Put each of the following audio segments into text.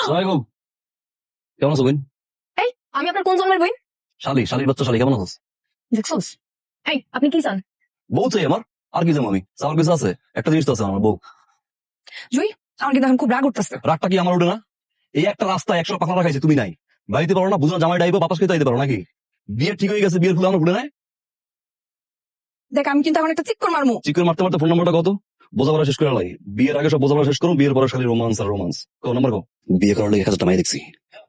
আসসালামাইকুম। কেমন আছো বোন? এই আমি আপনার কোন জন্মের বই? শালির বাচ্চা শালি, কেমন আছো? দেখছোস? এই আপনি কি চান? বউ চাই আমার। আর কি যাবো আমি? আমার কিছু আছে, একটা জিনিস তো আছে আমার বউ। জুই, আমার কিন্তু এখন খুব রাগ উঠতেছে। রাগটা কি আমার উঠে না? এই একটা রাস্তায় 100 পাখা রাখাইছে, তুমি নাই। বাড়িতে পারো না, বুঝলাম জামাই ডাইবে বাতাস খেতে আইতে পারো নাকি? বিয়ে ঠিক হয়ে গেছে, বিয়ের ফুল আমার উঠে নাই। দেখ আমি কিন্তু এখন একটা চিৎকার মারমু। চিকেন মারতে মারতে ফোন নাম্বারটা কত? বোঝাপড়া শেষ করে লাগে। বিয়ের আগে সব বোঝাপড়া শেষ করো, বিয়ের পরে খালি রোমান্স আর রোমান্স। কো নাম্বার কো? বিয়ে করার লাগে 1000 টাকা দেখছি,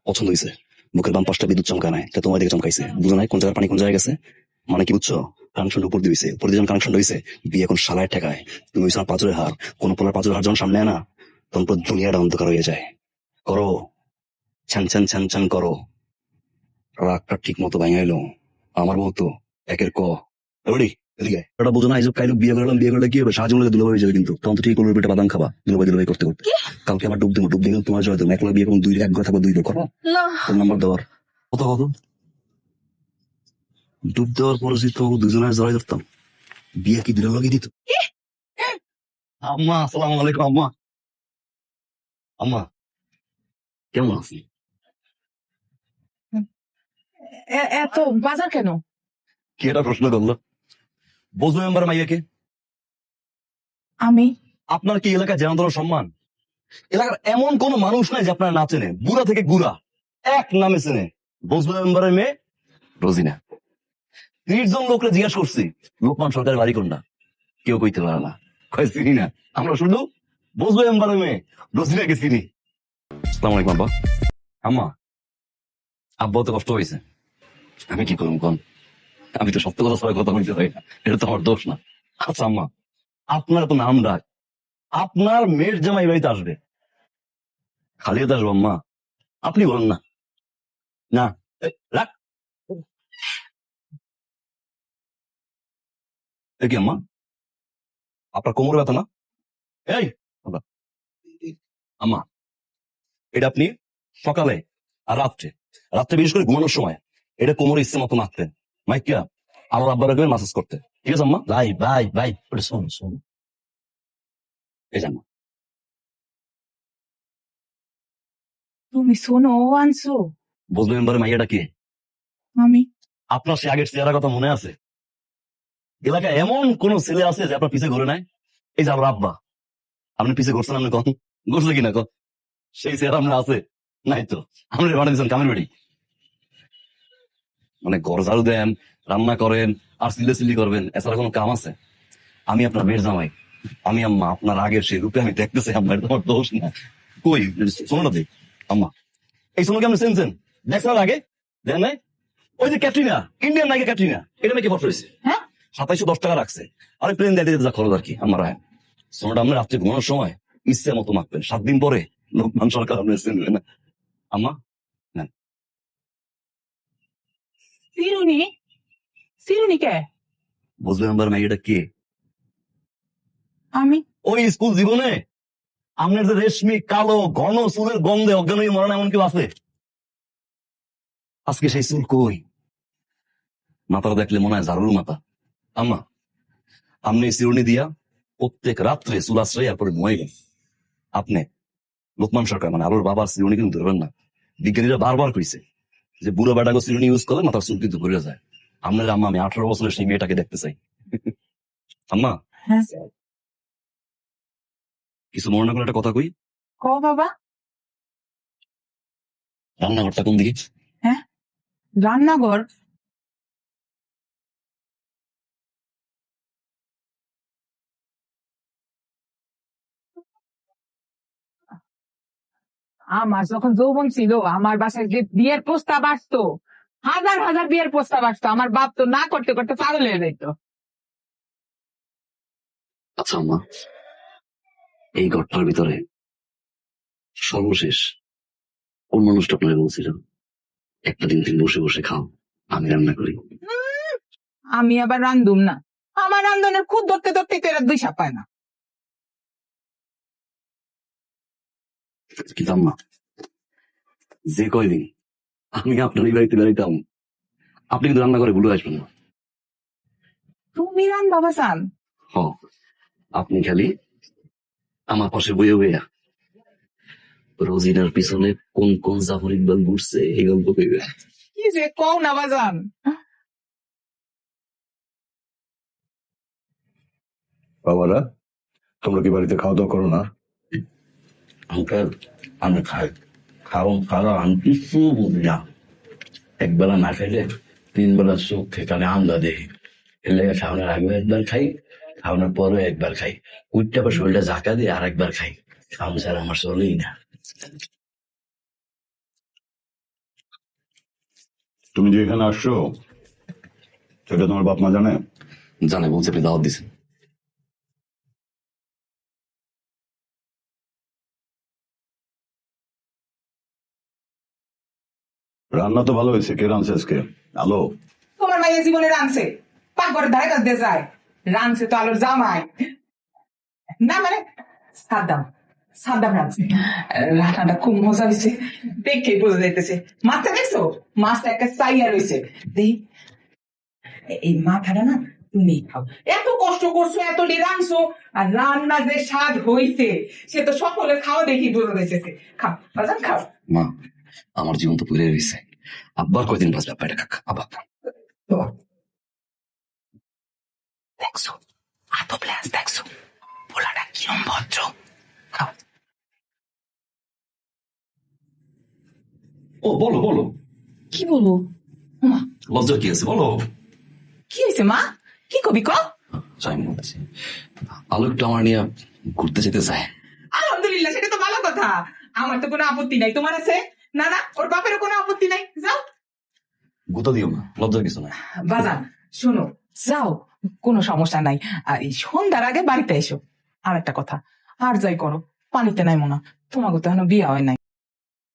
পছন্দ হয়েছে। বুকের বাম পাশটা বিদ্যুৎ চমকা নাই, তা তোমার দিকে চমকাইছে। বুঝো নাই কোন জায়গার পানি কোন জায়গায় গেছে? মানে কি বুঝছো? কানেকশন উপর দিয়ে হইছে, উপর দিয়ে যখন কানেকশন হয়েছে, বিয়ে এখন শালায় ঠেকায়। তুমি হইছো আমার পাঁচরের হার, কোন পোলার পাঁচরের হার যখন সামনে আনা, তখন পুরো দুনিয়াটা অন্ধকার হয়ে যায়। করো, ছান ছান ছান ছান করো। রাগটা ঠিক মতো ভাঙা এলো আমার বউ তো একের ক। রেডি? এদিকে ওটা বুঝো না, এই যে কাইলো বিয়ে করলাম, বিয়ে করলে কি হবে? সাহায্য করলে দুলাভাই হয়ে যাবে, কিন্তু তখন তো ঠিক করবে পেটে বাদাম খাবা দুলাভাই করতে করতে। কালকে আমার ডুব দেবো, ডুব দিলে তোমার জয় দেবো। একলা বিয়ে করুন, দুই এক ঘর থাকবো, দুই করো। না ফোন নাম্বার দেওয়ার কত কত ডুব দেওয়ার পরে যদি তো দুজনের জড়াই ধরতাম, বিয়ে কি দুটো লাগিয়ে দিত। আম্মা আসসালামু আলাইকুম। আম্মা, আম্মা কেমন আছি? এত বাজার কেন? কি এটা প্রশ্ন করলো? বুঝলো মেম্বার মাইয়াকে? আমি আপনার কি এলাকায় যেমন ধরো সম্মান? এলাকার এমন কোন মানুষ নাই যে আপনার না চেনে, বুড়া থেকে গুড়া এক নামে চেনে। বজলু মেম্বারের মেয়ে রোজিনা। 30 জন লোকরে জিজ্ঞাসা করছি লোকমান সরকারের বাড়ি কোনটা, কেউ কইতে পারে না। কয় চিনি না। আমরা শুধু বজলু মেম্বারের মেয়ে রোজিনাকে চিনি। আসসালামু আলাইকুম আব্বা। আম্মা, আব্বা তো কষ্ট হয়েছে, আমি কি করবো কোন? আমি তো সত্য কথা ছাড়া কথা বলতে পারি না, এটা তো আমার দোষ না। আচ্ছা আম্মা, আপনার তো নাম ডাক, আপনার মেয়ের জামাই এই বাড়িতে আসবে, খালিয়ে আসবো আম্মা? আপনি বলেন না। না, এই, রাখ। এ কি আম্মা, আপনার কোমর ব্যথা না? এই আব্বা, আম্মা, এটা আপনি সকালে আর রাত্রে, রাত্রে বিশেষ করে ঘুমানোর সময় এটা কোমরে ইচ্ছে মতো মাখতেন। মাইকিয়া আমার আব্বার রাখবেন মাসাজ করতে, ঠিক আছে আম্মা? ভাই ভাই ভাই ওটা শোন শোন। এই জানো, তুমি শোনো আনছো? বুঝলো মেম্বারের মাইয়াটা কে? আমি আপনার সে আগের চেহারা কথা মনে আছে? এলাকায় এমন কোন ছেলে আছে যে আপনার পিছে ঘুরে নাই? এই যে আমার আব্বা, আপনি পিছে ঘুরছেন, আপনি কখন ঘুরছে কিনা কখন? সেই চেহারা আপনার আছে? নাই তো। আপনি বানিয়ে দিচ্ছেন কামের বাড়ি, মানে ঘর ঝাড়ু দেন, রান্না করেন, আর সিলি করবেন, এছাড়া কোনো কাম আছে? আমি আপনার মেয়ের জামাই, আমি আম্মা আপনার আগের সেই রূপে আমি দেখতেছি আম্মা, এটা তোমার দোষ না। কই শোনো দেখ আম্মা, এই শোনো কি আপনি চেনছেন? দেখছেন আগে? দেখেন নাই? ওই যে ক্যাটরিনা, ইন্ডিয়ান নায়িকা ক্যাটরিনা, এটা নাকি ফটো হয়েছে। হ্যাঁ 2710 টাকা রাখছে, আর প্লেন দিতে যা খরচ আর কি। আমার সোনাটা আপনি রাত্রে ঘুমানোর সময় ইচ্ছে মতো মাখবেন, 7 দিন পরে লোকমান সরকার আপনি চিনবে না। আম্মা নেন। সিরুনি সিরুনি কে? বুঝবে মেম্বার ম্যাগিটা কে? আমি ওই স্কুল জীবনে আপনার যে রেশমি কালো ঘন চুলের গন্ধে অজ্ঞান হয়ে মরণ এমন কেউ আছে? আজকে সেই চুল কই? মাথাটা দেখলে মনে হয় ঝাড়ুর মাথা। আম্মা, আপনি চিরুনি দিয়া প্রত্যেক রাত্রে চুল আশ্রয় এরপরে ঘুমাই গেন। আপনি লোকমান সরকার মানে আলোর বাবার চিরুনি কিন্তু ধরবেন না। বিজ্ঞানীরা বারবার কইছে যে বুড়ো বেটাকে চিরুনি ইউজ করলে মাথার চুল কিন্তু ঘুরে যায়। আপনার আম্মা, আমি 18 বছরের সেই মেয়েটাকে দেখতে চাই। আম্মা, হ্যাঁ কিছু মনে না করে একটা কথা কই। ক বাবা। রান্নাঘরটা কোন দিকে? হ্যাঁ রান্নাঘর? আমার যখন যৌবন ছিল আমার বাসায় যে বিয়ের প্রস্তাব আসতো, হাজার হাজার বিয়ের প্রস্তাব আসতো, আমার বাপ তো না করতে করতে পাগল হয়ে যেত। আচ্ছা আম্মা, এই ঘরটার ভিতরে সর্বশেষ কোন মানুষটা আপনাকে বলছিল একটা দিন তুমি বসে বসে খাও, আমি রান্না করি? আমি আবার রান্ধুম না, আমার রান্ধনের খুদ ধরতে ধরতে তো এরা 2 পায় না। কিন্তু আম্মা, যে কয়দিন আমি আপনার এই বাড়িতে বেড়াইতাম, আপনি কিন্তু রান্না করে ভুলে আসবেন না। তুমি রান বাবা চান? আপনি খালি আমার পাশে বইয়ে বইয়া রোজিনার পিছনে কোন কোন জাফর ইকবাল ঘুরছে এই গল্প কইবে। কি যে কও না বাজান। বাবারা, তোমরা কি বাড়িতে খাওয়া দাওয়া করো না? আঙ্কেল আমি খাই খাওয়া আমি কিছু বুঝি না। একবেলা না খাইলে 3 বেলা চোখ এখানে আমদা দেখি। এর লেগে খাওয়ানোর আগে একবার খাই, খাওয়ানোর পরে একবার খাই, উঠতে আবার শরীরটা ঝাঁকা দিয়ে আর একবার খাই। খাওয়ানো ছাড়া আমার চলেই না। তুমি যে এখানে আসছো সেটা তোমার বাপ মা জানে? জানে, বলছে আপনি দাওয়াত দিছেন। রান্না তো ভালো হয়েছে। কে রাঁধছে আজকে? আলো? তোমার মাইয়া জীবনে রানছে, পাকঘরের ধারে কাছ দিয়ে যায়। রানছে তো আলোর জামাই না, মানে সাদ্দাম। সাদ্দাম রানছে। রান্নাটা খুব মজা হয়েছে, দেখে বোঝা যাইতেছে। মাছটা দেখছো? মাছটা একটা চাইয়া রয়েছে। দেই এই মাথাটা না তুমি খাও। এত কষ্ট করছো, এত রানছো, আর রান্না যে স্বাদ হইছে সে তো সকলে খাও দেখি বোঝা যাইতেছে। খাও বাজান, খাও। মা, আমার জীবন তো পুরে রয়েছে, আব্বার কয়দিন বাঁচবে, আব্বা এটা কাক আব্বা। দেখছো এত প্ল্যান, দেখছো পোলাটা কিরম ভদ্র। খাও। ও বলো বলো, কি বলবো? মা, লজ্জার কি আছে বলো। কি হয়েছে মা? কি কবি ক? যাই বলছি, আলো একটু আমার নিয়ে ঘুরতে যেতে চায়। আলহামদুলিল্লাহ, সেটা তো ভালো কথা। আমার তো কোনো আপত্তি নাই, তোমার আছে? না না, ওর বাপেরও কোনো আপত্তি নাই, যাও। গুতা দিও না, লজ্জার কিছু নাই। বাজান শোনো, যাও, কোনো সমস্যা নাই। আর এই সন্ধ্যার আগে বাড়িতে এসো। আর একটা কথা, আর যাই করো পানিতে নাই মনে, তোমাকে তো এখনো বিয়ে হয় নাই।